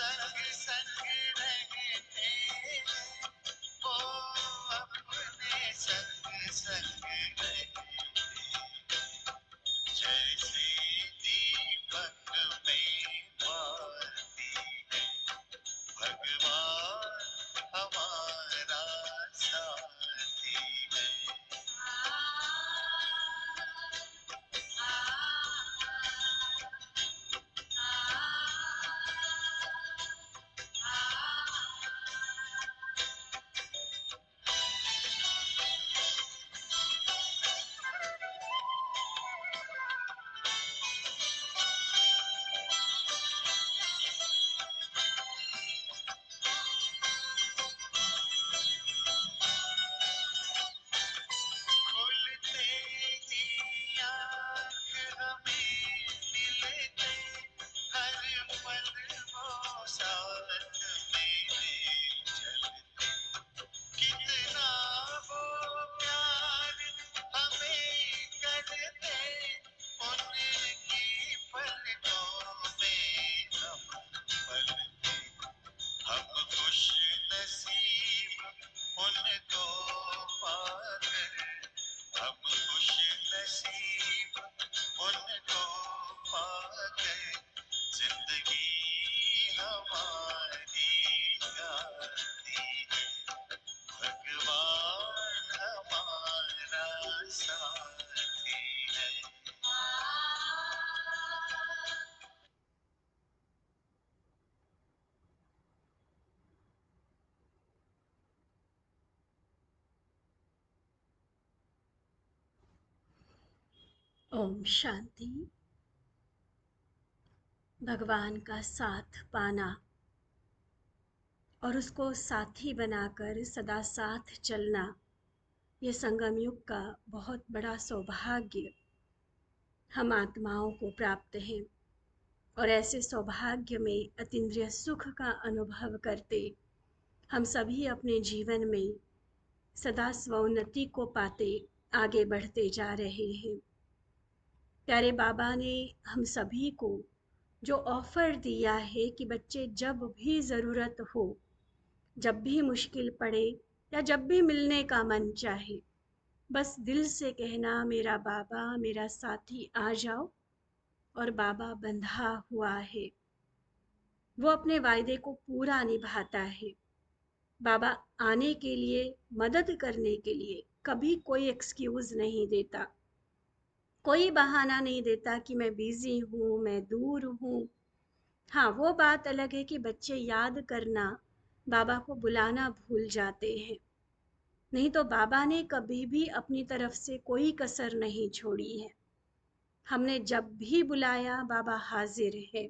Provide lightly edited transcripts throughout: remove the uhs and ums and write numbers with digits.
संग संग रहते हैं, वो अपने संग संग रहते, जैसे दीपक में बाती है भगवान हमारा साथी है। खुलते ही आँख हमें मिलते, हर पल वो साथ मेरे चलते, कितना वो प्यार हमें करते, उनकी पलकों में हम पलते, हम खुश नसीब उनको पाकर, हम खुश नसीब उनको पाकर, जिंदगी हमारी गाती है भगवान हमारा साथी है। ओम शांति। भगवान का साथ पाना और उसको साथी बनाकर सदा साथ चलना, ये संगम युग का बहुत बड़ा सौभाग्य हम आत्माओं को प्राप्त है। और ऐसे सौभाग्य में अतीन्द्रिय सुख का अनुभव करते हम सभी अपने जीवन में सदा स्वोन्नति को पाते आगे बढ़ते जा रहे हैं। प्यारे बाबा ने हम सभी को जो ऑफ़र दिया है कि बच्चे जब भी ज़रूरत हो, जब भी मुश्किल पड़े या जब भी मिलने का मन चाहे, बस दिल से कहना मेरा बाबा मेरा साथी आ जाओ, और बाबा बंधा हुआ है, वो अपने वायदे को पूरा निभाता है। बाबा आने के लिए, मदद करने के लिए कभी कोई एक्सक्यूज़ नहीं देता, कोई बहाना नहीं देता कि मैं बिज़ी हूँ, मैं दूर हूँ। हाँ, वो बात अलग है कि बच्चे याद करना, बाबा को बुलाना भूल जाते हैं। नहीं तो बाबा ने कभी भी अपनी तरफ से कोई कसर नहीं छोड़ी है। हमने जब भी बुलाया बाबा हाजिर है,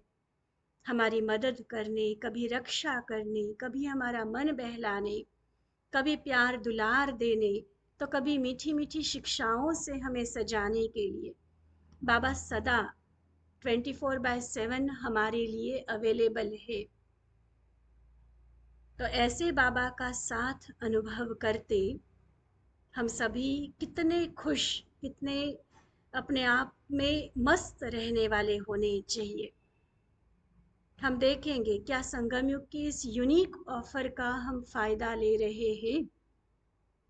हमारी मदद करने, कभी रक्षा करने, कभी हमारा मन बहलाने, कभी प्यार दुलार देने, तो कभी मीठी मीठी शिक्षाओं से हमें सजाने के लिए बाबा सदा 24/7 हमारे लिए अवेलेबल है। तो ऐसे बाबा का साथ अनुभव करते हम सभी कितने खुश, कितने अपने आप में मस्त रहने वाले होने चाहिए। हम देखेंगे क्या संगम युग की इस यूनिक ऑफर का हम फ़ायदा ले रहे हैं।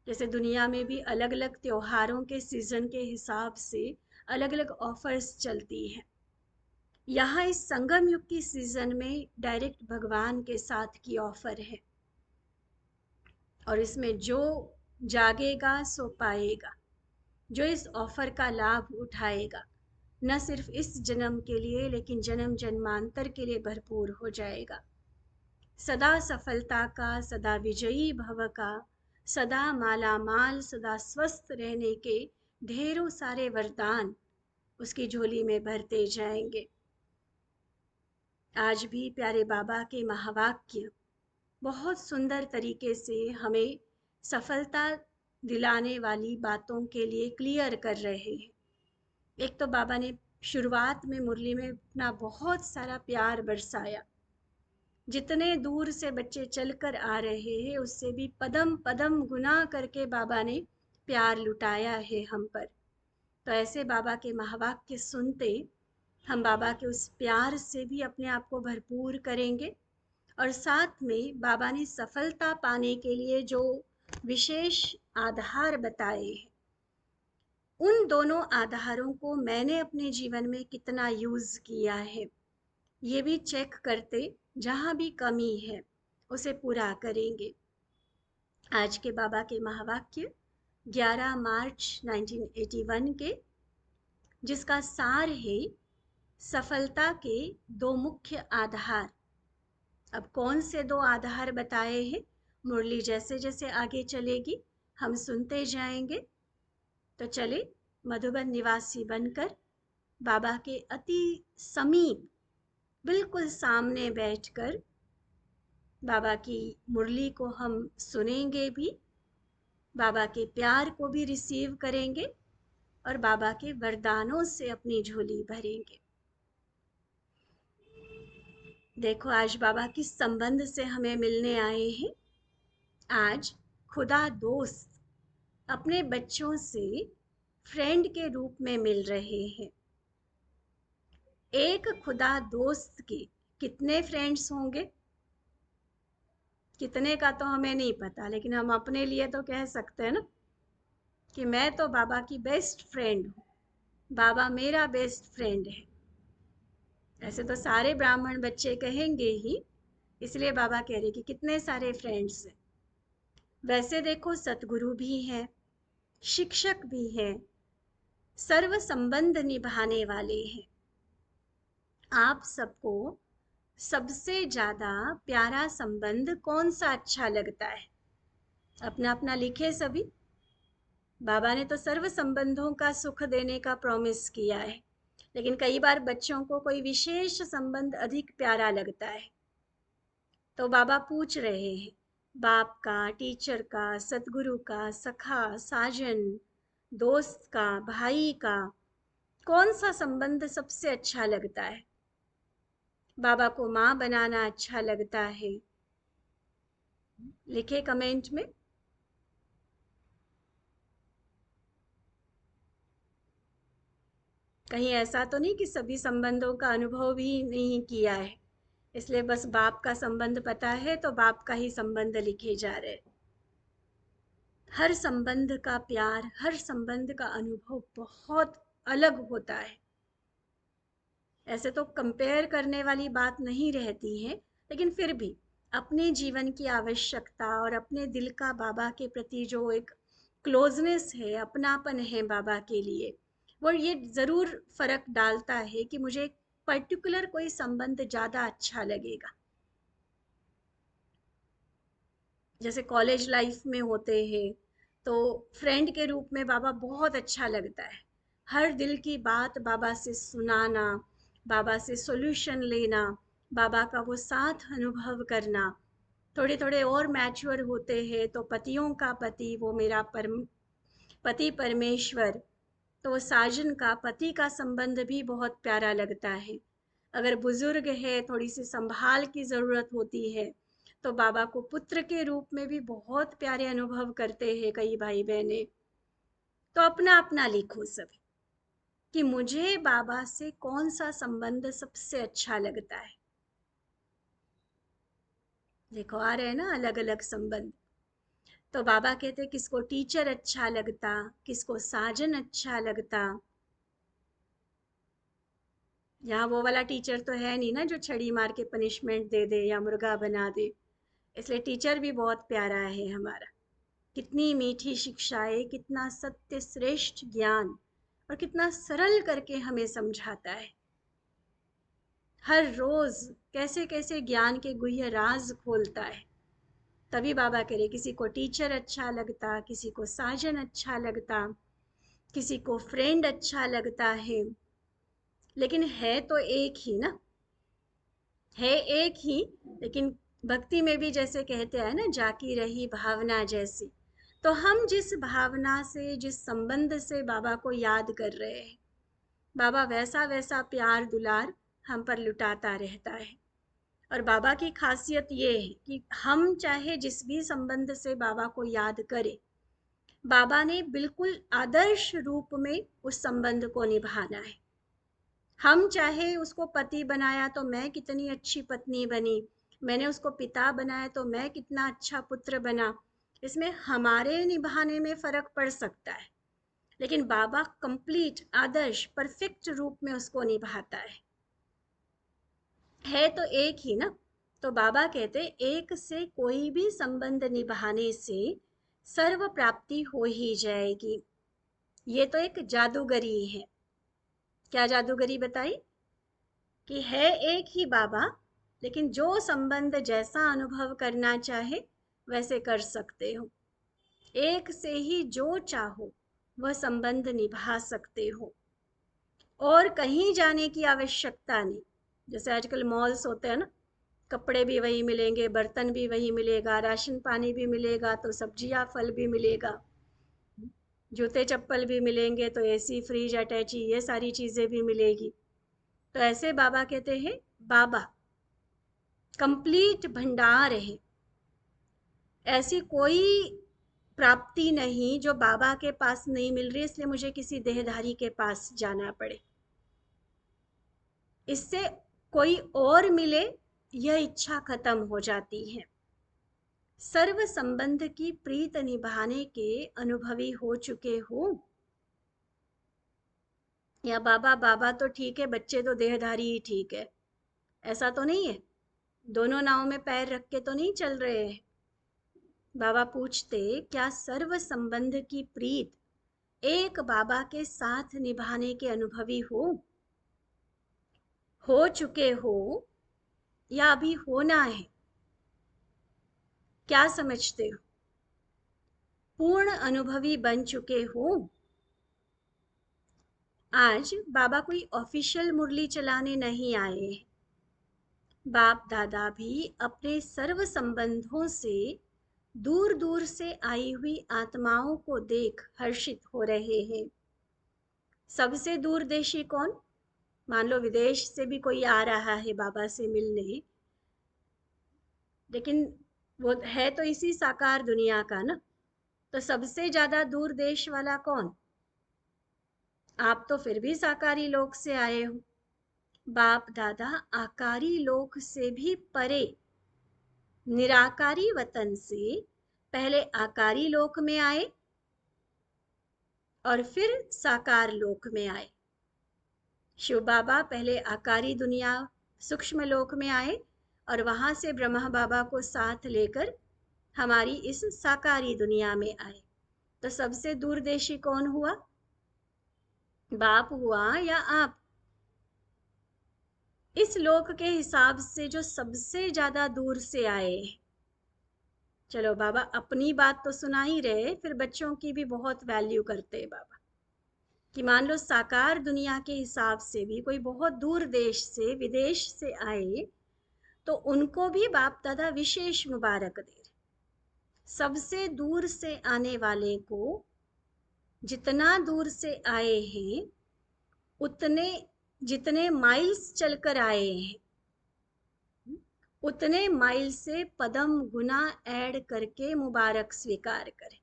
जैसे दुनिया में भी अलग अलग त्योहारों के सीज़न के हिसाब से अलग अलग ऑफर्स चलती हैं। यहाँ इस संगम युग की सीज़न में डायरेक्ट भगवान के साथ की ऑफ़र है, और इसमें जो जागेगा सो पाएगा, जो इस ऑफ़र का लाभ उठाएगा, न सिर्फ इस जन्म के लिए लेकिन जन्म जन्मांतर के लिए भरपूर हो जाएगा। सदा सफलता का, सदा विजयी भव का, सदा माला माल, सदा स्वस्थ रहने के ढेरों सारे वरदान उसकी झोली में भरते जाएंगे। आज भी प्यारे बाबा के महावाक्य बहुत सुंदर तरीके से हमें सफलता दिलाने वाली बातों के लिए क्लियर कर रहे हैं। एक तो बाबा ने शुरुआत में मुरली में अपना बहुत सारा प्यार बरसाया। जितने दूर से बच्चे चलकर आ रहे हैं उससे भी पदम पदम गुना करके बाबा ने प्यार लुटाया है हम पर। तो ऐसे बाबा के महावाक्य सुनते हम बाबा के उस प्यार से भी अपने आप को भरपूर करेंगे, और साथ में बाबा ने सफलता पाने के लिए जो विशेष आधार बताए हैं, उन दोनों आधारों को मैंने अपने जीवन में कितना यूज किया है, ये भी चेक करते, जहां भी कमी है उसे पूरा करेंगे। आज के बाबा के महावाक्य 11 मार्च 1981 के, जिसका सार है सफलता के दो मुख्य आधार। अब कौन से दो आधार बताए हैं, मुरली जैसे जैसे आगे चलेगी हम सुनते जाएंगे। तो चले मधुबन निवासी बनकर बाबा के अति समीप, बिल्कुल सामने बैठकर बाबा की मुरली को हम सुनेंगे भी, बाबा के प्यार को भी रिसीव करेंगे और बाबा के वरदानों से अपनी झोली भरेंगे। देखो आज बाबा किस संबंध से हमें मिलने आए हैं। आज खुदा दोस्त अपने बच्चों से फ्रेंड के रूप में मिल रहे हैं। एक खुदा दोस्त के कितने फ्रेंड्स होंगे, कितने का तो हमें नहीं पता, लेकिन हम अपने लिए तो कह सकते हैं ना कि मैं तो बाबा की बेस्ट फ्रेंड हूँ, बाबा मेरा बेस्ट फ्रेंड है। ऐसे तो सारे ब्राह्मण बच्चे कहेंगे ही, इसलिए बाबा कह रहे कि कितने सारे फ्रेंड्स हैं। वैसे देखो सतगुरु भी हैं, शिक्षक भी हैं, सर्व संबंध निभाने वाले हैं। आप सबको सबसे ज्यादा प्यारा संबंध कौन सा अच्छा लगता है, अपना अपना लिखे सभी। बाबा ने तो सर्व संबंधों का सुख देने का प्रॉमिस किया है, लेकिन कई बार बच्चों को कोई विशेष संबंध अधिक प्यारा लगता है। तो बाबा पूछ रहे हैं, बाप का, टीचर का, सतगुरु का, सखा, साजन, दोस्त का, भाई का, कौन सा संबंध सबसे अच्छा लगता है। बाबा को माँ बनाना अच्छा लगता है, लिखे कमेंट में। कहीं ऐसा तो नहीं कि सभी संबंधों का अनुभव भी नहीं किया है, इसलिए बस बाप का संबंध पता है तो बाप का ही संबंध लिखे जा रहे। हर संबंध का प्यार, हर संबंध का अनुभव बहुत अलग होता है। ऐसे तो कंपेयर करने वाली बात नहीं रहती है, लेकिन फिर भी अपने जीवन की आवश्यकता और अपने दिल का बाबा के प्रति जो एक क्लोजनेस है, अपनापन है बाबा के लिए, वो ये ज़रूर फ़र्क डालता है कि मुझे एक पर्टिकुलर कोई संबंध ज़्यादा अच्छा लगेगा। जैसे कॉलेज लाइफ में होते हैं तो फ्रेंड के रूप में बाबा बहुत अच्छा लगता है। हर दिल की बात बाबा से सुनाना, बाबा से सॉल्यूशन लेना, बाबा का वो साथ अनुभव करना। थोड़े थोड़े और मैच्योर होते हैं तो पतियों का पति, वो मेरा पति परमेश्वर, तो वो साजन का, पति का संबंध भी बहुत प्यारा लगता है। अगर बुजुर्ग है, थोड़ी सी संभाल की ज़रूरत होती है, तो बाबा को पुत्र के रूप में भी बहुत प्यारे अनुभव करते हैं कई भाई बहने। तो अपना अपना लिखो सभी कि मुझे बाबा से कौन सा संबंध सबसे अच्छा लगता है। देखो आ रहे हैं ना अलग अलग संबंध। तो बाबा कहते किसको टीचर अच्छा लगता, किसको साजन अच्छा लगता। यहाँ वो वाला टीचर तो है नहीं ना जो छड़ी मार के पनिशमेंट दे दे या मुर्गा बना दे, इसलिए टीचर भी बहुत प्यारा है हमारा। कितनी मीठी शिक्षाएं, कितना सत्य श्रेष्ठ ज्ञान, और कितना सरल करके हमें समझाता है। हर रोज कैसे कैसे ज्ञान के गुह्य राज खोलता है। तभी बाबा कह रहे किसी को टीचर अच्छा लगता, किसी को साजन अच्छा लगता, किसी को फ्रेंड अच्छा लगता है, लेकिन है तो एक ही ना, है एक ही। लेकिन भक्ति में भी जैसे कहते हैं ना, जाकी रही भावना जैसी। तो हम जिस भावना से, जिस संबंध से बाबा को याद कर रहे हैं, बाबा वैसा वैसा प्यार दुलार हम पर लुटाता रहता है। और बाबा की खासियत ये है कि हम चाहे जिस भी संबंध से बाबा को याद करें, बाबा ने बिल्कुल आदर्श रूप में उस संबंध को निभाना है। हम चाहे उसको पति बनाया तो मैं कितनी अच्छी पत्नी बनी, मैंने उसको पिता बनाया तो मैं कितना अच्छा पुत्र बना, इसमें हमारे निभाने में फर्क पड़ सकता है, लेकिन बाबा कंप्लीट आदर्श परफेक्ट रूप में उसको निभाता है तो एक ही ना। तो बाबा कहते एक से कोई भी संबंध निभाने से सर्व प्राप्ति हो ही जाएगी। ये तो एक जादूगरी है। क्या जादूगरी बताई? कि है एक ही बाबा, लेकिन जो संबंध जैसा अनुभव करना चाहे वैसे कर सकते हो। एक से ही जो चाहो वह संबंध निभा सकते हो और कहीं जाने की आवश्यकता नहीं। जैसे आजकल मॉल्स होते हैं ना, कपड़े भी वही मिलेंगे, बर्तन भी वही मिलेगा, राशन पानी भी मिलेगा, तो सब्जियां फल भी मिलेगा, जूते चप्पल भी मिलेंगे, तो एसी फ्रिज अटैची ये सारी चीज़ें भी मिलेगी। तो ऐसे बाबा कहते हैं बाबा कंप्लीट भंडार है, ऐसी कोई प्राप्ति नहीं जो बाबा के पास नहीं मिल रही इसलिए मुझे किसी देहधारी के पास जाना पड़े, इससे कोई और मिले यह इच्छा खत्म हो जाती है। सर्व संबंध की प्रीत निभाने के अनुभवी हो चुके हो, या बाबा बाबा तो ठीक है, बच्चे तो देहधारी ही ठीक है, ऐसा तो नहीं है। दोनों नाव में पैर रख के तो नहीं चल रहे हैं। बाबा पूछते क्या सर्व संबंध की प्रीत एक बाबा के साथ निभाने के अनुभवी हो चुके हो या अभी होना है? क्या समझते हो? पूर्ण अनुभवी बन चुके हो? आज बाबा कोई ऑफिशियल मुरली चलाने नहीं आए, बाप दादा भी अपने सर्व संबंधों से दूर दूर से आई हुई आत्माओं को देख हर्षित हो रहे हैं। सबसे दूरदेशी कौन? मान लो विदेश से भी कोई आ रहा है बाबा से मिलने, लेकिन वो है तो इसी साकार दुनिया का ना, तो सबसे ज्यादा दूर देश वाला कौन? आप तो फिर भी साकारी लोक से आए हो। बाप दादा आकारी लोक से भी परे निराकारी वतन से पहले आकारी लोक में आए और फिर साकार लोक में आए। शिव बाबा पहले आकारी दुनिया सूक्ष्म लोक में आए और वहां से ब्रह्मा बाबा को साथ लेकर हमारी इस साकारी दुनिया में आए। तो सबसे दूरदेशी कौन हुआ? बाप हुआ या आप? इस लोक के हिसाब से जो सबसे ज्यादा दूर से आए। चलो बाबा अपनी बात तो सुना ही रहे, फिर बच्चों की भी बहुत वैल्यू करते बाबा, कि मान लो साकार दुनिया के हिसाब से भी कोई बहुत दूर देश से विदेश से आए तो उनको भी बाप दादा विशेष मुबारक दे रहे। सबसे दूर से आने वाले को जितना दूर से आए हैं उतने जितने माइल्स चलकर आए हैं उतने माइल से पदम गुना ऐड करके मुबारक स्वीकार करें।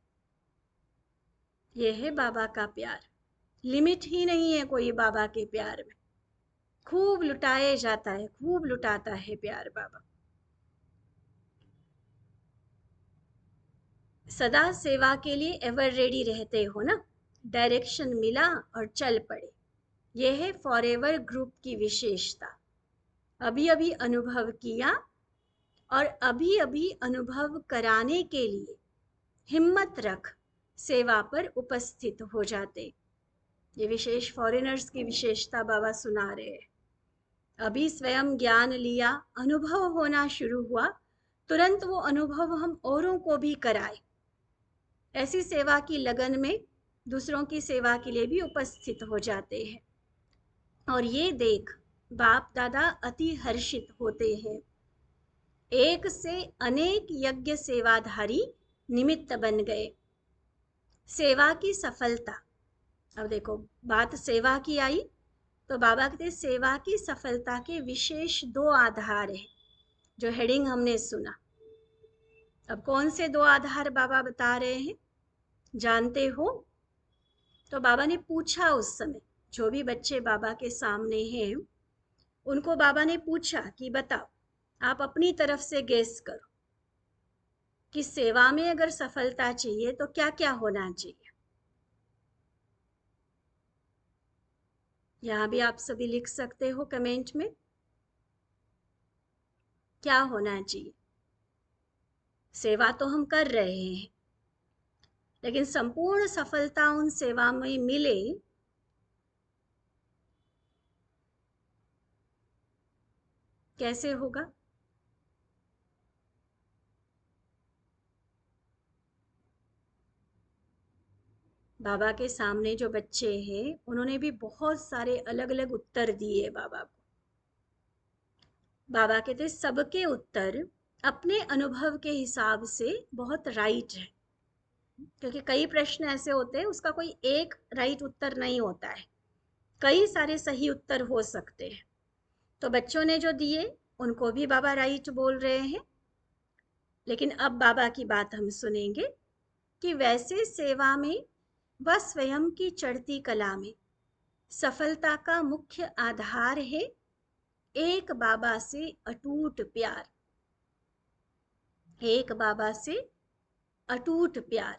यह है बाबा का प्यार, लिमिट ही नहीं है कोई बाबा के प्यार में। खूब लुटाए जाता है, खूब लुटाता है प्यार बाबा। सदा सेवा के लिए एवर रेडी रहते हो ना, डायरेक्शन मिला और चल पड़े। यह है फॉरएवर ग्रुप की विशेषता। अभी अभी अनुभव किया और अभी अभी अनुभव कराने के लिए हिम्मत रख सेवा पर उपस्थित हो जाते। ये विशेष फॉरेनर्स की विशेषता बाबा सुना रहे हैं। अभी स्वयं ज्ञान लिया, अनुभव होना शुरू हुआ, तुरंत वो अनुभव हम औरों को भी कराए। ऐसी सेवा की लगन में दूसरों की सेवा के लिए भी उपस्थित हो जाते हैं। और ये देख बाप दादा अति हर्षित होते हैं। एक से अनेक यज्ञ सेवाधारी निमित्त बन गए। सेवा की सफलता, अब देखो बात सेवा की आई तो बाबा कहते सेवा की सफलता के विशेष दो आधार हैं, जो हेडिंग हमने सुना। अब कौन से दो आधार बाबा बता रहे हैं, जानते हो? तो बाबा ने पूछा उस समय, जो भी बच्चे बाबा के सामने हैं उनको बाबा ने पूछा कि बताओ आप अपनी तरफ से गेस करो कि सेवा में अगर सफलता चाहिए तो क्या क्या होना चाहिए। यहाँ भी आप सभी लिख सकते हो कमेंट में, क्या होना चाहिए। सेवा तो हम कर रहे हैं, लेकिन संपूर्ण सफलता उन सेवा में मिले, कैसे होगा। बाबा के सामने जो बच्चे हैं उन्होंने भी बहुत सारे अलग अलग उत्तर दिए बाबा को। बाबा कहते सबके उत्तर अपने अनुभव के हिसाब से बहुत राइट है, क्योंकि कई प्रश्न ऐसे होते हैं उसका कोई एक राइट उत्तर नहीं होता है, कई सारे सही उत्तर हो सकते हैं। तो बच्चों ने जो दिए उनको भी बाबा राइट बोल रहे हैं। लेकिन अब बाबा की बात हम सुनेंगे कि वैसे सेवा में व स्वयं की चढ़ती कला में सफलता का मुख्य आधार है एक बाबा से अटूट प्यार। एक बाबा से अटूट प्यार,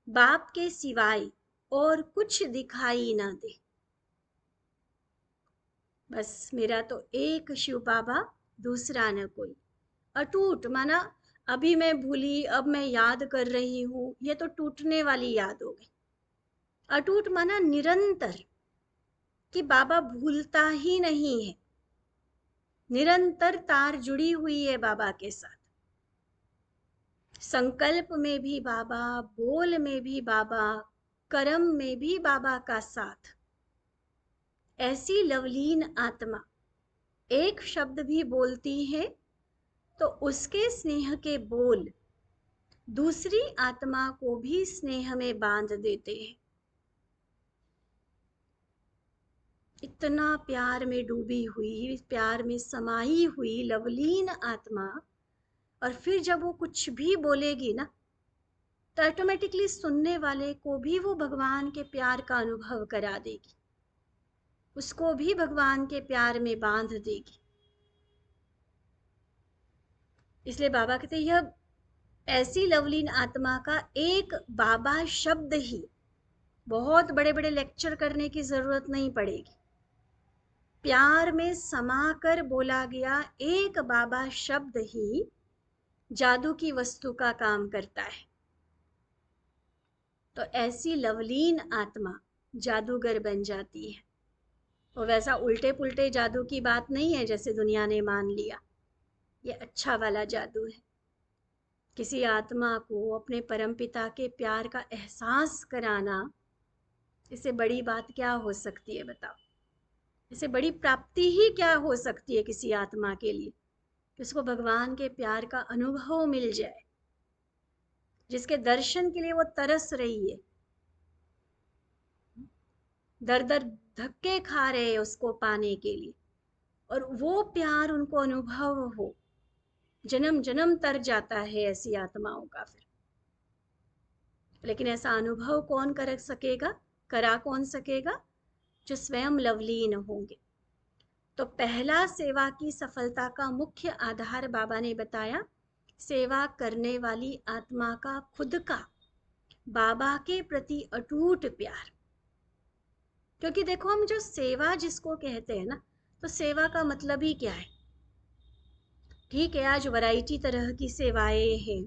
बाप के सिवाय और कुछ दिखाई ना दे। बस मेरा तो एक शिव बाबा, दूसरा न कोई। अटूट माना अभी मैं भूली अब मैं याद कर रही हूं, ये तो टूटने वाली याद हो गई। अटूट माना निरंतर, कि बाबा भूलता ही नहीं है, निरंतर तार जुड़ी हुई है बाबा के साथ। संकल्प में भी बाबा, बोल में भी बाबा, कर्म में भी बाबा का साथ। ऐसी लवलीन आत्मा एक शब्द भी बोलती है तो उसके स्नेह के बोल दूसरी आत्मा को भी स्नेह में बांध देते हैं। इतना प्यार में डूबी हुई, प्यार में समाई हुई लवलीन आत्मा, और फिर जब वो कुछ भी बोलेगी ना तो ऑटोमेटिकली सुनने वाले को भी वो भगवान के प्यार का अनुभव करा देगी, उसको भी भगवान के प्यार में बांध देगी। इसलिए बाबा कहते यह ऐसी लवलीन आत्मा का एक बाबा शब्द ही, बहुत बड़े बड़े लेक्चर करने की जरूरत नहीं पड़ेगी, प्यार में समाकर बोला गया एक बाबा शब्द ही जादू की वस्तु का काम करता है। तो ऐसी लवलीन आत्मा जादूगर बन जाती है। और वैसा उल्टे पुल्टे जादू की बात नहीं है जैसे दुनिया ने मान लिया, ये अच्छा वाला जादू है। किसी आत्मा को अपने परमपिता के प्यार का एहसास कराना, इससे बड़ी बात क्या हो सकती है बताओ। इससे बड़ी प्राप्ति ही क्या हो सकती है किसी आत्मा के लिए, कि उसको भगवान के प्यार का अनुभव मिल जाए, जिसके दर्शन के लिए वो तरस रही है, दर दर धक्के खा रहे हैं उसको पाने के लिए, और वो प्यार उनको अनुभव हो, जन्म जन्म तर जाता है ऐसी आत्माओं का फिर। लेकिन ऐसा अनुभव कौन कर सकेगा, करा कौन सकेगा, जो स्वयं लवलीन होंगे। तो पहला सेवा की सफलता का मुख्य आधार बाबा ने बताया, सेवा करने वाली आत्मा का खुद का बाबा के प्रति अटूट प्यार। क्योंकि देखो हम जो सेवा जिसको कहते हैं ना, तो सेवा का मतलब ही क्या है। ठीक है, आज वैरायटी तरह की सेवाएं हैं,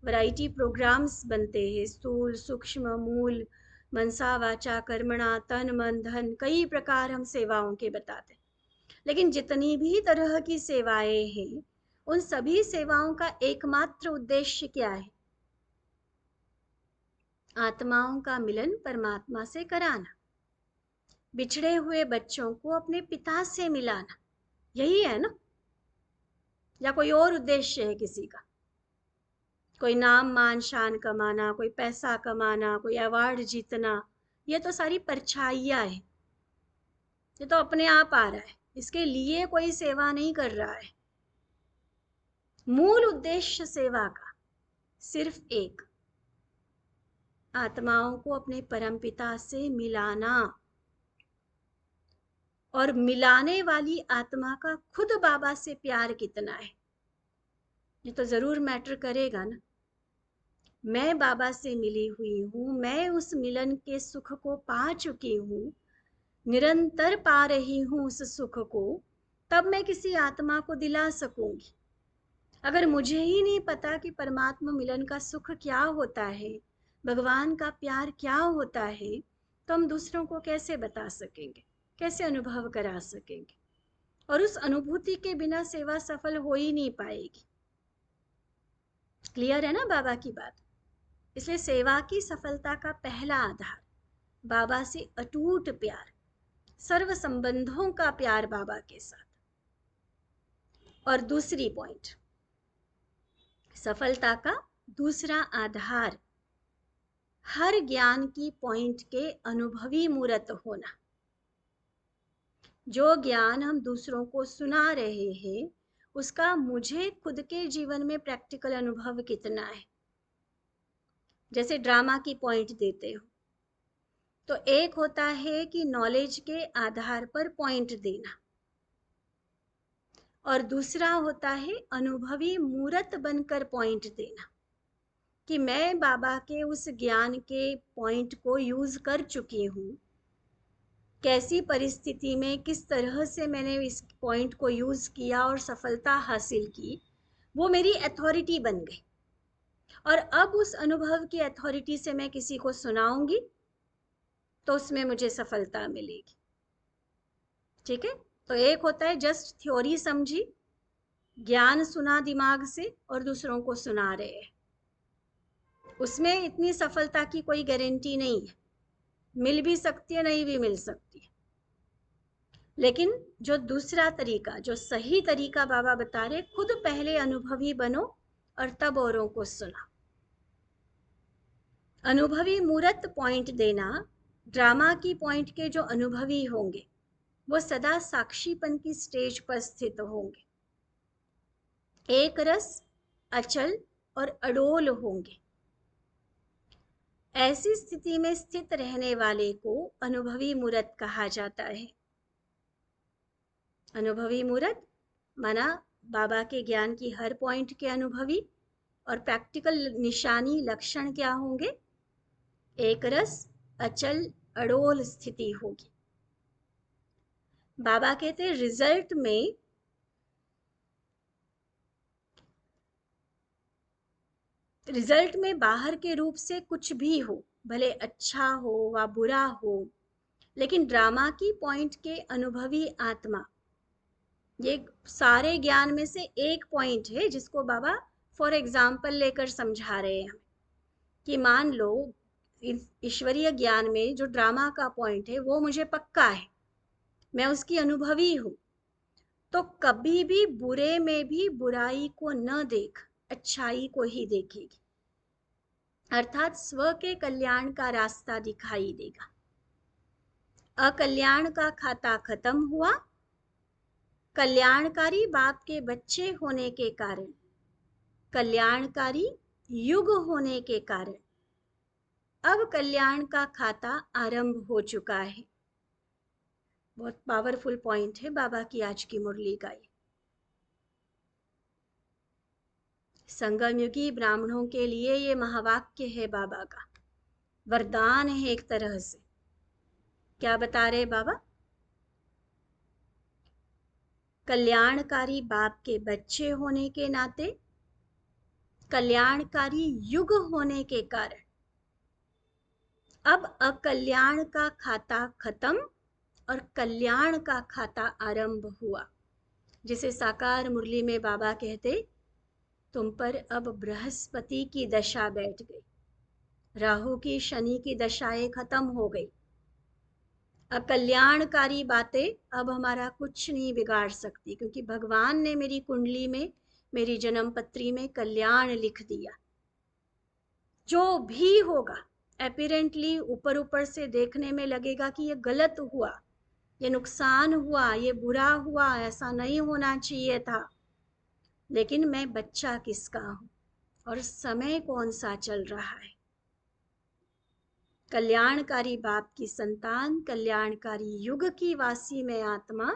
वैरायटी प्रोग्राम्स बनते हैं, स्थूल सूक्ष्म मूल मनसा वाचा कर्मणा तन मन धन, कई प्रकार हम सेवाओं के बताते हैं। लेकिन जितनी भी तरह की सेवाएं हैं, उन सभी सेवाओं का एकमात्र उद्देश्य क्या है, आत्माओं का मिलन परमात्मा से कराना, बिछड़े हुए बच्चों को अपने पिता से मिलाना, यही है ना। या कोई और उद्देश्य है किसी का, कोई नाम मान शान कमाना, कोई पैसा कमाना, कोई अवार्ड जीतना, ये तो सारी परछाइयाँ है, ये तो अपने आप आ रहा है, इसके लिए कोई सेवा नहीं कर रहा है। मूल उद्देश्य सेवा का सिर्फ एक, आत्माओं को अपने परमपिता से मिलाना। और मिलाने वाली आत्मा का खुद बाबा से प्यार कितना है, ये तो जरूर मैटर करेगा ना। मैं बाबा से मिली हुई हूँ, मैं उस मिलन के सुख को पा चुकी हूँ, निरंतर पा रही हूँ उस सुख को, तब मैं किसी आत्मा को दिला सकूंगी। अगर मुझे ही नहीं पता कि परमात्मा मिलन का सुख क्या होता है, भगवान का प्यार क्या होता है, तो हम दूसरों को कैसे बता सकेंगे, कैसे अनुभव करा सकेंगे? और उस अनुभूति के बिना सेवा सफल हो ही नहीं पाएगी। क्लियर है ना बाबा की बात? इसलिए सेवा की सफलता का पहला आधार बाबा से अटूट प्यार, सर्व संबंधों का प्यार बाबा के साथ। और दूसरी पॉइंट, सफलता का दूसरा आधार हर ज्ञान की पॉइंट के अनुभवी मूर्त होना। जो ज्ञान हम दूसरों को सुना रहे हैं, उसका मुझे खुद के जीवन में प्रैक्टिकल अनुभव कितना है। जैसे ड्रामा की पॉइंट देते हो, तो एक होता है कि नॉलेज के आधार पर पॉइंट देना, और दूसरा होता है अनुभवी मूर्त बनकर पॉइंट देना, कि मैं बाबा के उस ज्ञान के पॉइंट को यूज कर चुकी हूँ, कैसी परिस्थिति में किस तरह से मैंने इस पॉइंट को यूज किया और सफलता हासिल की, वो मेरी अथॉरिटी बन गई। और अब उस अनुभव की अथॉरिटी से मैं किसी को सुनाऊंगी तो उसमें मुझे सफलता मिलेगी। ठीक है? तो एक होता है जस्ट थ्योरी समझी, ज्ञान सुना दिमाग से और दूसरों को सुना रहे हैं, उसमें इतनी सफलता की कोई गारंटी नहीं है, मिल भी सकती है, नहीं भी मिल सकती है। लेकिन जो दूसरा तरीका, जो सही तरीका बाबा बता रहे, खुद पहले अनुभवी बनो और तब औरों को सुना। अनुभवी मूर्त पॉइंट देना, ड्रामा की पॉइंट के जो अनुभवी होंगे वो सदा साक्षीपन की स्टेज पर स्थित होंगे, एक रस, अचल और अडोल होंगे। ऐसी स्थिति में स्थित रहने वाले को अनुभवी मूर्त कहा जाता है। अनुभवी मूर्त माना बाबा के ज्ञान की हर पॉइंट के अनुभवी, और प्रैक्टिकल निशानी लक्षण क्या होंगे? एक रस, अचल, अडोल स्थिति होगी। बाबा कहते हैं रिजल्ट में बाहर के रूप से कुछ भी हो, भले अच्छा हो व बुरा हो, लेकिन ड्रामा की पॉइंट के अनुभवी आत्मा, ये सारे ज्ञान में से एक पॉइंट है जिसको बाबा फॉर एग्जाम्पल लेकर समझा रहे हैं, कि मान लो ईश्वरीय ज्ञान में जो ड्रामा का पॉइंट है वो मुझे पक्का है, मैं उसकी अनुभवी हूँ, तो कभी भी बुरे में भी बुराई को न देख अच्छाई को ही देखेगी, अर्थात स्व के कल्याण का रास्ता दिखाई देगा। अकल्याण का खाता खत्म हुआ, कल्याणकारी बाप के बच्चे होने के कारण, कल्याणकारी युग होने के कारण अब कल्याण का खाता आरंभ हो चुका है। बहुत पावरफुल पॉइंट है बाबा की आज की मुरली का ये। संगमयुगी ब्राह्मणों के लिए ये महावाक्य है बाबा का, वरदान है एक तरह से। क्या बता रहे बाबा? कल्याणकारी बाप के बच्चे होने के नाते, कल्याणकारी युग होने के कारण अब अकल्याण का खाता खत्म और कल्याण का खाता आरंभ हुआ। जिसे साकार मुरली में बाबा कहते, तुम पर अब बृहस्पति की दशा बैठ गई, राहु की शनि की दशाएं खत्म हो गई, अकल्याणकारी बातें अब हमारा कुछ नहीं बिगाड़ सकती, क्योंकि भगवान ने मेरी कुंडली में, मेरी जन्म पत्री में कल्याण लिख दिया। जो भी होगा अपीरेंटली ऊपर ऊपर से देखने में लगेगा कि ये गलत हुआ, ये नुकसान हुआ, ये बुरा हुआ, ऐसा नहीं होना चाहिए था, लेकिन मैं बच्चा किसका हूँ और समय कौन सा चल रहा है, कल्याणकारी बाप की संतान, कल्याणकारी युग की वासी मैं आत्मा,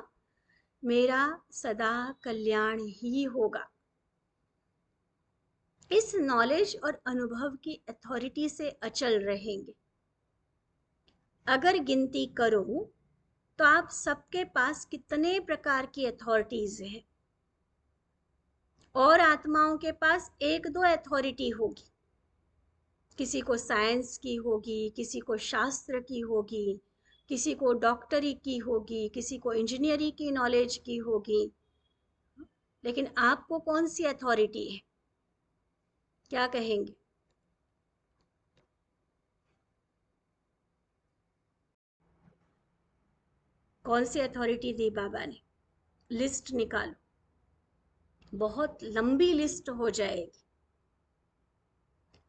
मेरा सदा कल्याण ही होगा। इस नॉलेज और अनुभव की अथॉरिटी से अचल रहेंगे। अगर गिनती करो तो आप सबके पास कितने प्रकार की अथॉरिटीज हैं, और आत्माओं के पास एक दो अथॉरिटी होगी। किसी को साइंस की होगी, किसी को शास्त्र की होगी, किसी को डॉक्टरी की होगी, किसी को इंजीनियरिंग की नॉलेज की होगी। लेकिन आपको कौन सी अथॉरिटी है? क्या कहेंगे? कौन सी अथॉरिटी दी बाबा ने? लिस्ट निकालो, बहुत लंबी लिस्ट हो जाएगी।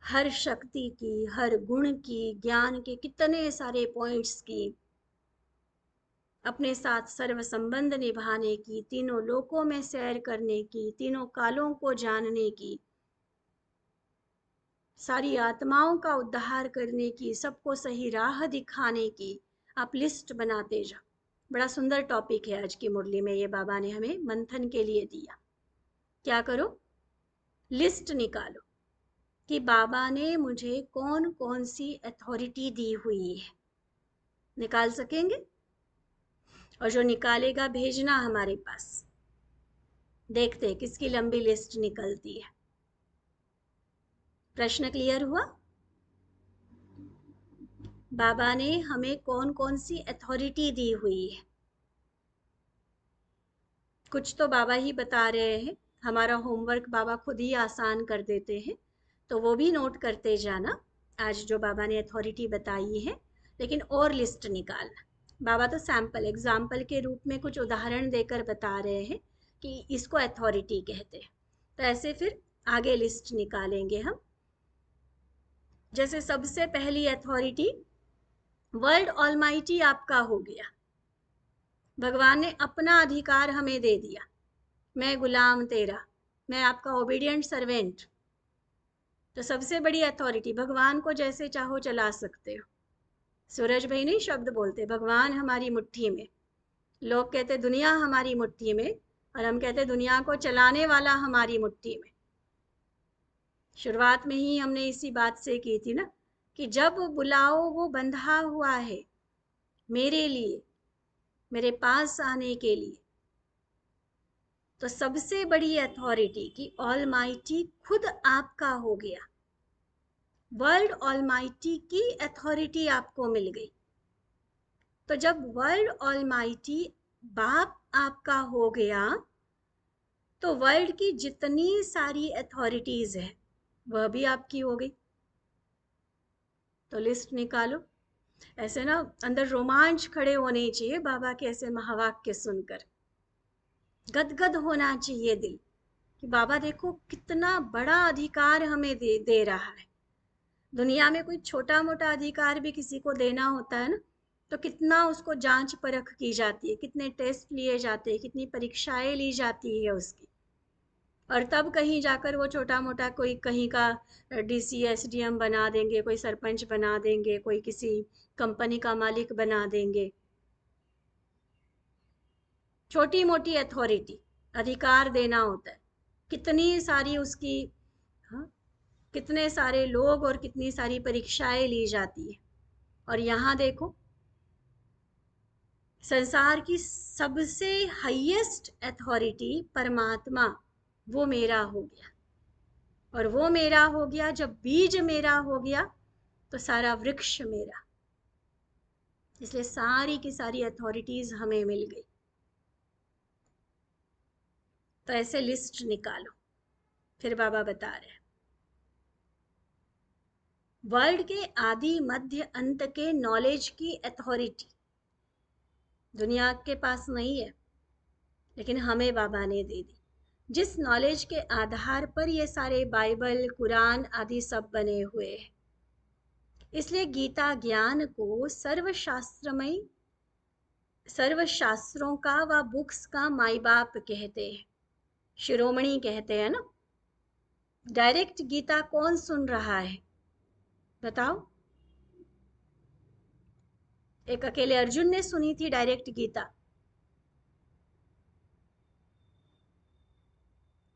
हर शक्ति की, हर गुण की, ज्ञान के कितने सारे पॉइंट्स की, अपने साथ सर्व संबंध निभाने की, तीनों लोकों में सैर करने की, तीनों कालों को जानने की, सारी आत्माओं का उद्धार करने की, सबको सही राह दिखाने की। आप लिस्ट बनाते जाओ। बड़ा सुंदर टॉपिक है आज की मुरली में, ये बाबा ने हमें मंथन के लिए दिया। क्या करो? लिस्ट निकालो कि बाबा ने मुझे कौन कौन सी अथॉरिटी दी हुई है। निकाल सकेंगे? और जो निकालेगा भेजना हमारे पास। देखते हैं किसकी लंबी लिस्ट निकलती है। प्रश्न क्लियर हुआ? बाबा ने हमें कौन कौन सी अथॉरिटी दी हुई है? कुछ तो बाबा ही बता रहे हैं, हमारा होमवर्क बाबा खुद ही आसान कर देते हैं, तो वो भी नोट करते जाना आज जो बाबा ने अथॉरिटी बताई है। लेकिन और लिस्ट निकालना। बाबा तो सैंपल एग्जाम्पल के रूप में कुछ उदाहरण देकर बता रहे हैं कि इसको अथॉरिटी कहते हैं। तो ऐसे फिर आगे लिस्ट निकालेंगे हम। जैसे सबसे पहली अथॉरिटी, वर्ल्ड ऑलमाइटी आपका हो गया। भगवान ने अपना अधिकार हमें दे दिया, मैं गुलाम तेरा, मैं आपका ओबीडियंट सर्वेंट। तो सबसे बड़ी अथॉरिटी, भगवान को जैसे चाहो चला सकते हो। सूरज भाई नहीं शब्द बोलते, भगवान हमारी मुट्ठी में। लोग कहते दुनिया हमारी मुट्ठी में, और हम कहते दुनिया को चलाने वाला हमारी मुट्ठी में। शुरुआत में ही हमने इसी बात से की थी ना कि जब बुलाओ वो बंधा हुआ है मेरे लिए, मेरे पास आने के लिए। तो सबसे बड़ी अथॉरिटी कि ऑलमाइटी खुद आपका हो गया। वर्ल्ड ऑलमाइटी की अथॉरिटी आपको मिल गई। तो जब वर्ल्ड ऑलमाइटी बाप आपका हो गया, तो वर्ल्ड की जितनी सारी अथॉरिटीज है वह भी आपकी हो गई। तो लिस्ट निकालो। ऐसे ना अंदर रोमांच खड़े होने चाहिए बाबा के ऐसे महावाक्य सुनकर। गदगद होना चाहिए दिल कि बाबा देखो कितना बड़ा अधिकार हमें दे रहा है। दुनिया में कोई छोटा मोटा अधिकार भी किसी को देना होता है ना, तो कितना उसको जांच परख की जाती है, कितने टेस्ट लिए जाते हैं, कितनी परीक्षाएं ली जाती है उसकी। और तब कहीं जाकर वो छोटा मोटा कोई कहीं का डीसी एसडीएम बना देंगे, कोई सरपंच बना देंगे, कोई किसी कंपनी का मालिक बना देंगे। छोटी मोटी अथॉरिटी, अधिकार देना होता है, कितनी सारी उसकी, हाँ, कितने सारे लोग और कितनी सारी परीक्षाएं ली जाती है। और यहाँ देखो, संसार की सबसे हाईएस्ट अथॉरिटी परमात्मा, वो मेरा हो गया। और वो मेरा हो गया, जब बीज मेरा हो गया तो सारा वृक्ष मेरा। इसलिए सारी की सारी अथॉरिटीज हमें मिल गई। तो ऐसे लिस्ट निकालो। फिर बाबा बता रहे हैं, वर्ल्ड के आदि मध्य अंत के नॉलेज की अथॉरिटी दुनिया के पास नहीं है, लेकिन हमें बाबा ने दे दी। जिस नॉलेज के आधार पर ये सारे बाइबल, कुरान आदि सब बने हुए हैं। इसलिए गीता ज्ञान को सर्वशास्त्रमय, सर्वशास्त्रों का व बुक्स का माई बाप कहते हैं, शिरोमणि कहते हैं ना। डायरेक्ट गीता कौन सुन रहा है बताओ? एक अकेले अर्जुन ने सुनी थी डायरेक्ट गीता।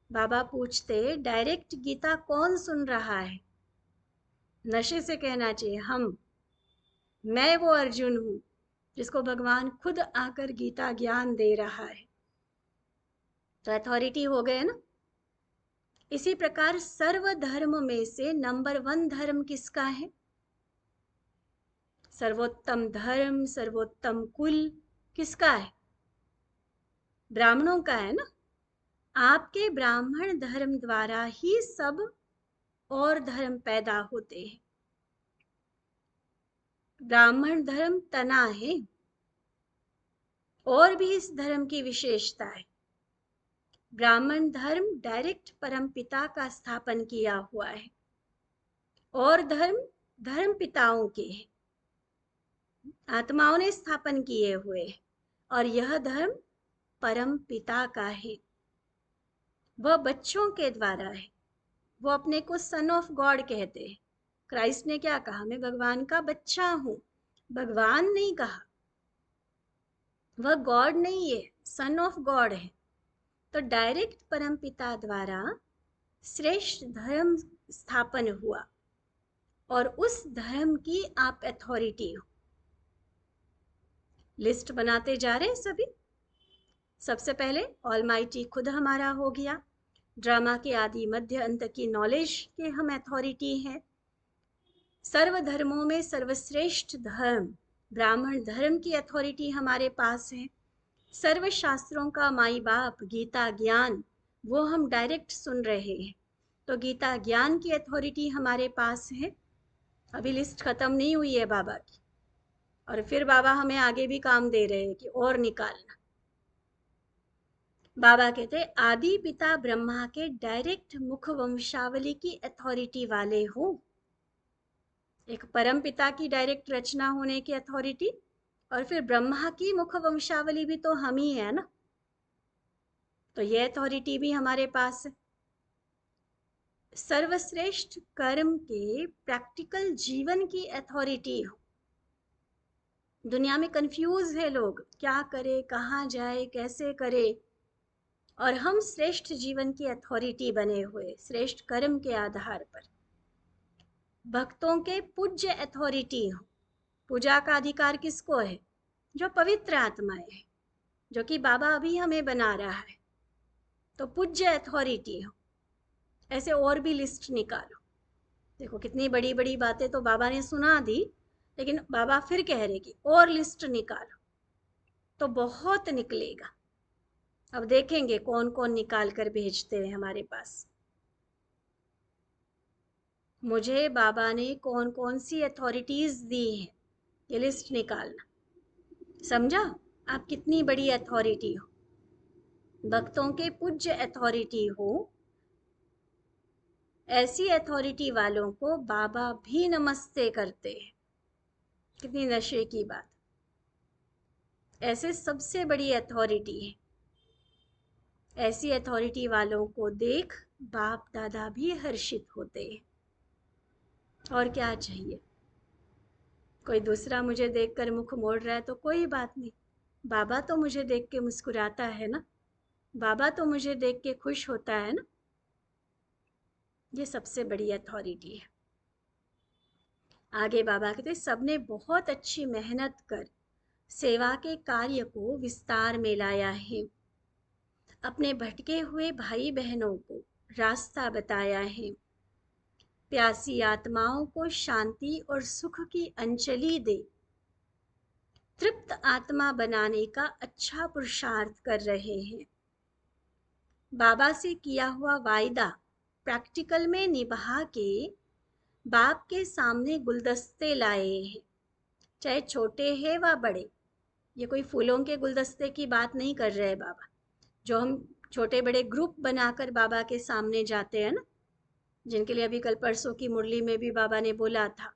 बाबा पूछते डायरेक्ट गीता कौन सुन रहा है? नशे से कहना चाहिए मैं वो अर्जुन हूं जिसको भगवान खुद आकर गीता ज्ञान दे रहा है। तो अथॉरिटी हो गए ना। इसी प्रकार सर्व धर्म में से नंबर 1 धर्म किसका है? सर्वोत्तम धर्म, सर्वोत्तम कुल किसका है? ब्राह्मणों का है ना। आपके ब्राह्मण धर्म द्वारा ही सब और धर्म पैदा होते हैं। ब्राह्मण धर्म तना है। और भी इस धर्म की विशेषता है, ब्राह्मण धर्म डायरेक्ट परमपिता का स्थापन किया हुआ है और धर्म पिताओं के हैं, आत्माओं ने स्थापन किए हुए हैं। और यह धर्म परम पिता का है, वह बच्चों के द्वारा है। वो अपने को सन ऑफ गॉड कहते हैं। क्राइस्ट ने क्या कहा? मैं भगवान का बच्चा हूं। भगवान नहीं कहा, वह गॉड नहीं है, सन ऑफ गॉड है। तो डायरेक्ट परमपिता द्वारा श्रेष्ठ धर्म स्थापन हुआ और उस धर्म की आप अथॉरिटी हो। लिस्ट बनाते जा रहे हैं सभी। सबसे पहले ऑलमाइटी खुद हमारा हो गया। ड्रामा के आदि मध्य अंत की नॉलेज के हम अथॉरिटी हैं। सर्व धर्मों में सर्वश्रेष्ठ धर्म ब्राह्मण धर्म की अथॉरिटी हमारे पास है। सर्व शास्त्रों का माई बाप गीता ज्ञान, वो हम डायरेक्ट सुन रहे हैं। तो गीता ज्ञान की अथॉरिटी हमारे पास है। अभी लिस्ट खत्म नहीं हुई है बाबा की, और फिर बाबा हमें आगे भी काम दे रहे हैं कि और निकालना। बाबा कहते आदि पिता ब्रह्मा के डायरेक्ट मुख वंशावली की अथॉरिटी वाले हो। एक परम पिता की डायरेक्ट रचना होने की अथॉरिटी, और फिर ब्रह्मा की मुख वंशावली भी तो हम ही है ना। तो ये अथॉरिटी भी हमारे पास है। सर्वश्रेष्ठ कर्म के प्रैक्टिकल जीवन की अथॉरिटी हो। दुनिया में कंफ्यूज है लोग, क्या करे, कहाँ जाए, कैसे करे। और हम श्रेष्ठ जीवन की अथॉरिटी बने हुए श्रेष्ठ कर्म के आधार पर भक्तों के पूज्य अथॉरिटी हो। पूजा का अधिकार किसको है? जो पवित्र आत्माएं हैं, जो कि बाबा अभी हमें बना रहा है। तो पूज्य अथॉरिटी हो। ऐसे और भी लिस्ट निकालो। देखो कितनी बड़ी बड़ी बातें तो बाबा ने सुना दी, लेकिन बाबा फिर कह रहे कि और लिस्ट निकालो, तो बहुत निकलेगा। अब देखेंगे कौन कौन निकाल कर भेजते हैं हमारे पास। मुझे बाबा ने कौन कौन सी अथॉरिटीज दी हैं, ये लिस्ट निकालना। समझा आप कितनी बड़ी अथॉरिटी हो, भक्तों के पूज्य अथॉरिटी हो। ऐसी अथॉरिटी वालों को बाबा भी नमस्ते करते हैं। कितनी नशे की बात। ऐसे सबसे बड़ी अथॉरिटी है। ऐसी अथॉरिटी वालों को देख बाप दादा भी हर्षित होते हैं। और क्या चाहिए? कोई दूसरा मुझे देखकर मुख मोड़ रहा है तो कोई बात नहीं, बाबा तो मुझे देख के मुस्कुराता है ना, बाबा तो मुझे देख के खुश होता है ना। ये सबसे बड़ी अथॉरिटी है। आगे बाबा कहते सबने बहुत अच्छी मेहनत कर सेवा के कार्य को विस्तार में लाया है। अपने भटके हुए भाई बहनों को रास्ता बताया है। प्यासी आत्माओं को शांति और सुख की अंजलि दे तृप्त आत्मा बनाने का अच्छा पुरुषार्थ कर रहे हैं। बाबा से किया हुआ वायदा प्रैक्टिकल में निभा के बाप के सामने गुलदस्ते लाए हैं, चाहे छोटे हैं व बड़े। ये कोई फूलों के गुलदस्ते की बात नहीं कर रहे हैं बाबा, जो हम छोटे बड़े ग्रुप बनाकर बाबा के सामने जाते हैं ना, जिनके लिए अभी कल परसों की मुरली में भी बाबा ने बोला था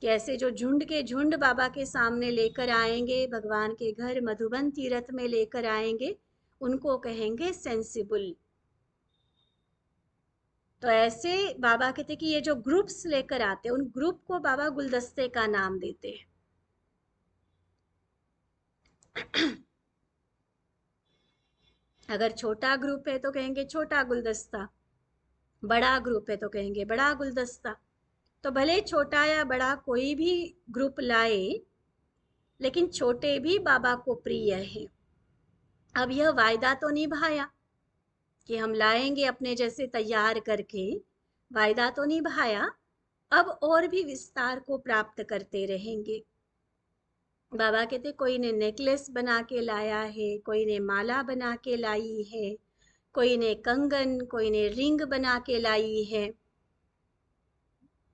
कि ऐसे जो झुंड के झुंड बाबा के सामने लेकर आएंगे, भगवान के घर मधुबन तीर्थ में लेकर आएंगे, उनको कहेंगे सेंसिबल। तो ऐसे बाबा कहते कि ये जो ग्रुप्स लेकर आते हैं, उन ग्रुप को बाबा गुलदस्ते का नाम देते हैं। अगर छोटा ग्रुप है तो कहेंगे छोटा गुलदस्ता, बड़ा ग्रुप है तो कहेंगे बड़ा गुलदस्ता। तो भले छोटा या बड़ा कोई भी ग्रुप लाए, लेकिन छोटे भी बाबा को प्रिय हैं। अब यह वायदा तो निभाया कि हम लाएंगे अपने जैसे तैयार करके, वायदा तो निभाया। अब और भी विस्तार को प्राप्त करते रहेंगे। बाबा कहते कोई ने नेकलेस बना के लाया है, कोई ने माला बना के लाई है, कोई ने कंगन, कोई ने रिंग बना के लाई है।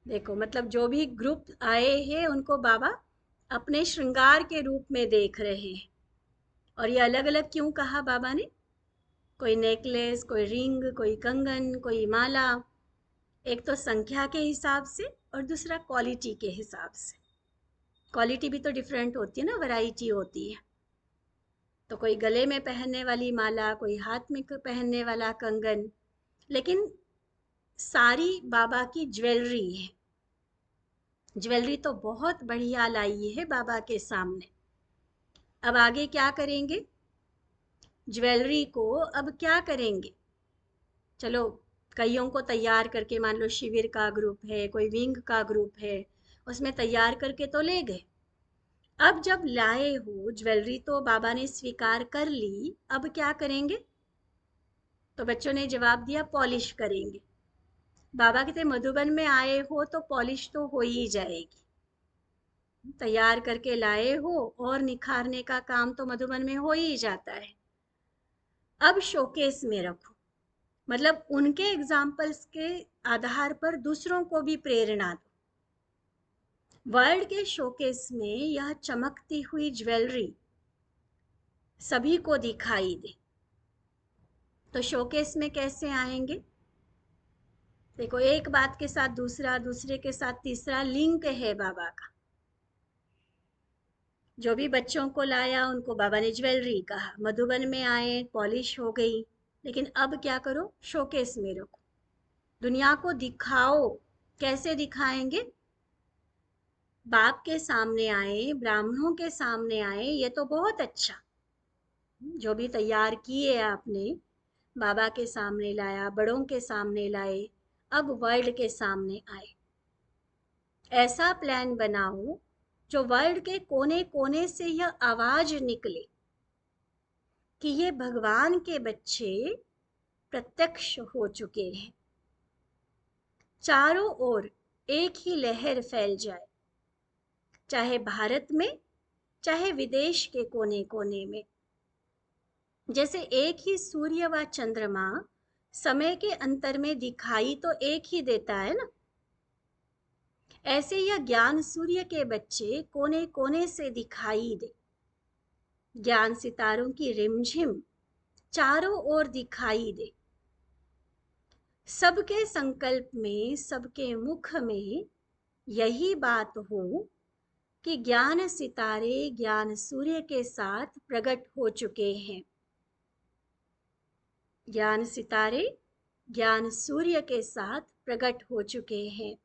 देखो मतलब जो भी ग्रुप आए हैं उनको बाबा अपने श्रृंगार के रूप में देख रहे हैं। और ये अलग अलग क्यों कहा बाबा ने? कोई नेकलेस, कोई रिंग, कोई कंगन, कोई माला। एक तो संख्या के हिसाब से और दूसरा क्वालिटी के हिसाब से। क्वालिटी भी तो डिफरेंट होती है ना, वैरायटी होती है। तो कोई गले में पहनने वाली माला, कोई हाथ में पहनने वाला कंगन, लेकिन सारी बाबा की ज्वेलरी है। ज्वेलरी तो बहुत बढ़िया लाई है बाबा के सामने। अब आगे क्या करेंगे? ज्वेलरी को अब क्या करेंगे? चलो कईयों को तैयार करके, मान लो शिविर का ग्रुप है, कोई विंग का ग्रुप है, उसमें तैयार करके तो ले गए। अब जब लाए हो ज्वेलरी तो बाबा ने स्वीकार कर ली, अब क्या करेंगे? तो बच्चों ने जवाब दिया पॉलिश करेंगे। बाबा कहते मधुबन में आए हो तो पॉलिश तो हो ही जाएगी। तैयार करके लाए हो और निखारने का काम तो मधुबन में हो ही जाता है। अब शोकेस में रखो, मतलब उनके एग्जाम्पल्स के आधार पर दूसरों को भी प्रेरणा दो। वर्ल्ड के शोकेस में यह चमकती हुई ज्वेलरी सभी को दिखाई दे। तो शोकेस में कैसे आएंगे? देखो एक बात के साथ दूसरा, दूसरे के साथ तीसरा लिंक है बाबा का। जो भी बच्चों को लाया उनको बाबा ने ज्वेलरी कहा, मधुबन में आए पॉलिश हो गई, लेकिन अब क्या करो? शोकेस में रखो, दुनिया को दिखाओ। कैसे दिखाएंगे? बाप के सामने आए, ब्राह्मणों के सामने आए, ये तो बहुत अच्छा। जो भी तैयार किए आपने, बाबा के सामने लाया, बड़ों के सामने लाए, अब वर्ल्ड के सामने आए। ऐसा प्लान बनाओ जो वर्ल्ड के कोने कोने से यह आवाज निकले कि ये भगवान के बच्चे प्रत्यक्ष हो चुके हैं। चारों ओर एक ही लहर फैल जाए, चाहे भारत में, चाहे विदेश के कोने कोने में। जैसे एक ही सूर्य व चंद्रमा समय के अंतर में दिखाई तो एक ही देता है ना, ऐसे यह ज्ञान सूर्य के बच्चे कोने कोने से दिखाई दे। ज्ञान सितारों की रिमझिम चारों ओर दिखाई दे। सबके संकल्प में, सबके मुख में यही बात हो कि ज्ञान सितारे ज्ञान सूर्य के साथ प्रकट हो चुके हैं। ज्ञान सितारे ज्ञान सूर्य के साथ प्रकट हो चुके हैं।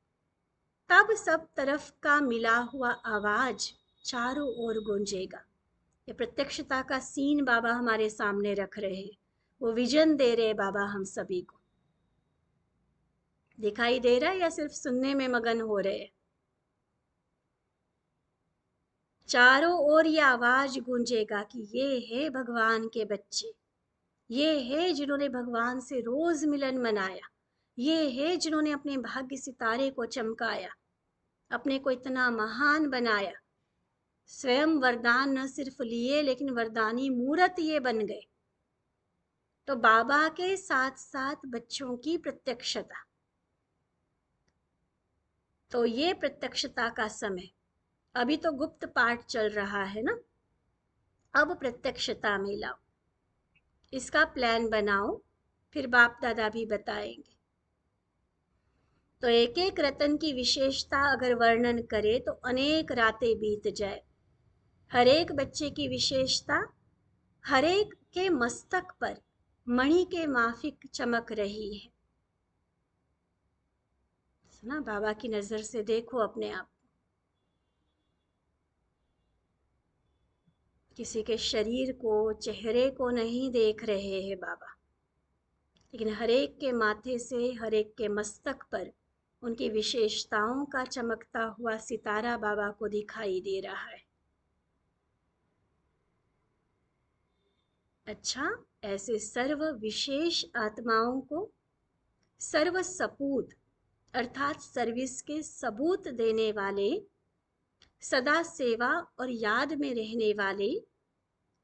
तब सब तरफ का मिला हुआ आवाज चारों ओर गूंजेगा। ये प्रत्यक्षता का सीन बाबा हमारे सामने रख रहे हैं, वो विजन दे रहे बाबा हम सभी को। दिखाई दे रहा है या सिर्फ सुनने में मगन हो रहे? चारों ओर ये आवाज गूंजेगा कि ये है भगवान के बच्चे, ये है जिन्होंने भगवान से रोज मिलन मनाया, ये है जिन्होंने अपने भाग्य सितारे को चमकाया, अपने को इतना महान बनाया। स्वयं वरदान न सिर्फ लिए लेकिन वरदानी मूर्त ये बन गए। तो बाबा के साथ साथ बच्चों की प्रत्यक्षता, तो ये प्रत्यक्षता का समय। अभी तो गुप्त पाठ चल रहा है ना, अब प्रत्यक्षता में लाओ। इसका प्लान बनाओ, फिर बाप दादा भी बताएंगे। तो एक एक रतन की विशेषता अगर वर्णन करे तो अनेक रातें बीत जाए। हर एक बच्चे की विशेषता हर एक के मस्तक पर मणि के माफिक चमक रही है। ना बाबा की नजर से देखो अपने आप। किसी के शरीर को, चेहरे को नहीं देख रहे हैं बाबा, लेकिन हर एक के माथे से, हर एक के मस्तक पर उनकी विशेषताओं का चमकता हुआ सितारा बाबा को दिखाई दे रहा है। अच्छा, ऐसे सर्व विशेष आत्माओं को सर्व सपूत अर्थात सर्विस के सबूत देने वाले, सदा सेवा और याद में रहने वाले,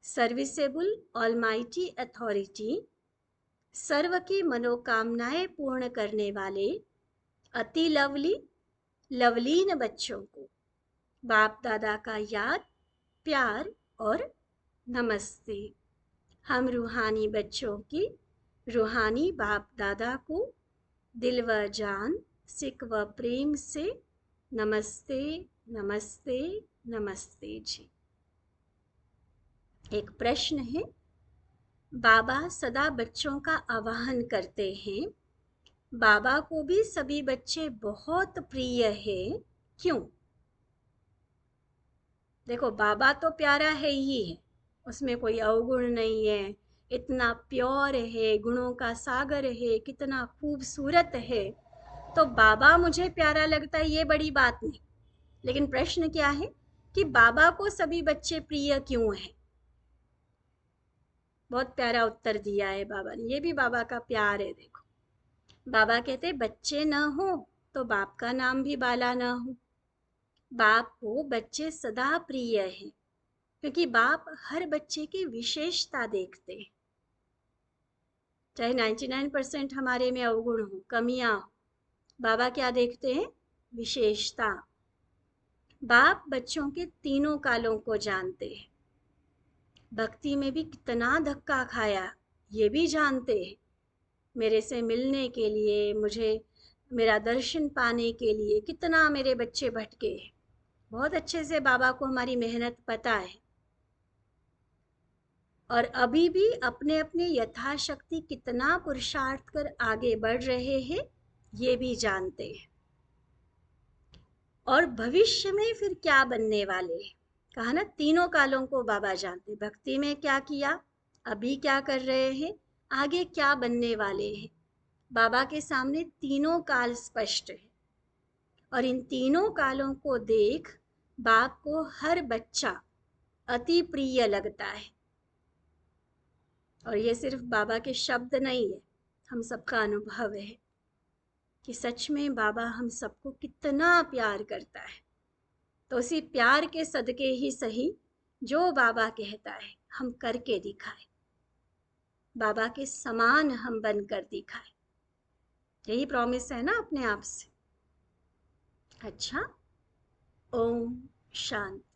सर्विसेबल ऑलमाइटी अथॉरिटी, सर्व की मनोकामनाएं पूर्ण करने वाले अति लवलीन बच्चों को बाप दादा का याद, प्यार और नमस्ते। हम रूहानी बच्चों की रूहानी बाप दादा को दिल व जान, सिक व प्रेम से नमस्ते नमस्ते नमस्ते जी। एक प्रश्न है, बाबा सदा बच्चों का आवाहन करते हैं, बाबा को भी सभी बच्चे बहुत प्रिय है, क्यों? देखो, बाबा तो प्यारा है ही है, उसमें कोई अवगुण नहीं है, इतना प्योर है, गुणों का सागर है, कितना खूबसूरत है, तो बाबा मुझे प्यारा लगता है ये बड़ी बात नहीं। लेकिन प्रश्न क्या है कि बाबा को सभी बच्चे प्रिय क्यों हैं? बहुत प्यारा उत्तर दिया है बाबा ने, ये भी बाबा का प्यार है। देखो, बाबा कहते बच्चे न हो तो बाप का नाम भी बाला न हो। बाप को बच्चे सदा प्रिय हैं, क्योंकि बाप हर बच्चे की विशेषता देखते हैं। चाहे 99% हमारे में अवगुण हो, कमियां हो, बाबा क्या देखते हैं? विशेषता। बाप बच्चों के तीनों कालों को जानते हैं, भक्ति में भी कितना धक्का खाया ये भी जानते हैं। मेरे से मिलने के लिए, मुझे मेरा दर्शन पाने के लिए कितना मेरे बच्चे भटके, बहुत अच्छे से बाबा को हमारी मेहनत पता है, और अभी भी अपने अपने यथाशक्ति कितना पुरुषार्थ कर आगे बढ़ रहे हैं ये भी जानते हैं। और भविष्य में फिर क्या बनने वाले हैं, कहा ना तीनों कालों को बाबा जानते। भक्ति में क्या किया, अभी क्या कर रहे हैं, आगे क्या बनने वाले हैं, बाबा के सामने तीनों काल स्पष्ट है। और इन तीनों कालों को देख बाप को हर बच्चा अति प्रिय लगता है। और ये सिर्फ बाबा के शब्द नहीं है, हम सबका अनुभव है कि सच में बाबा हम सबको कितना प्यार करता है। तो उसी प्यार के सदके ही सही, जो बाबा कहता है हम करके दिखाए, बाबा के समान हम बनकर दिखाए। यही प्रॉमिस है ना अपने आप से। अच्छा, ओम शांति।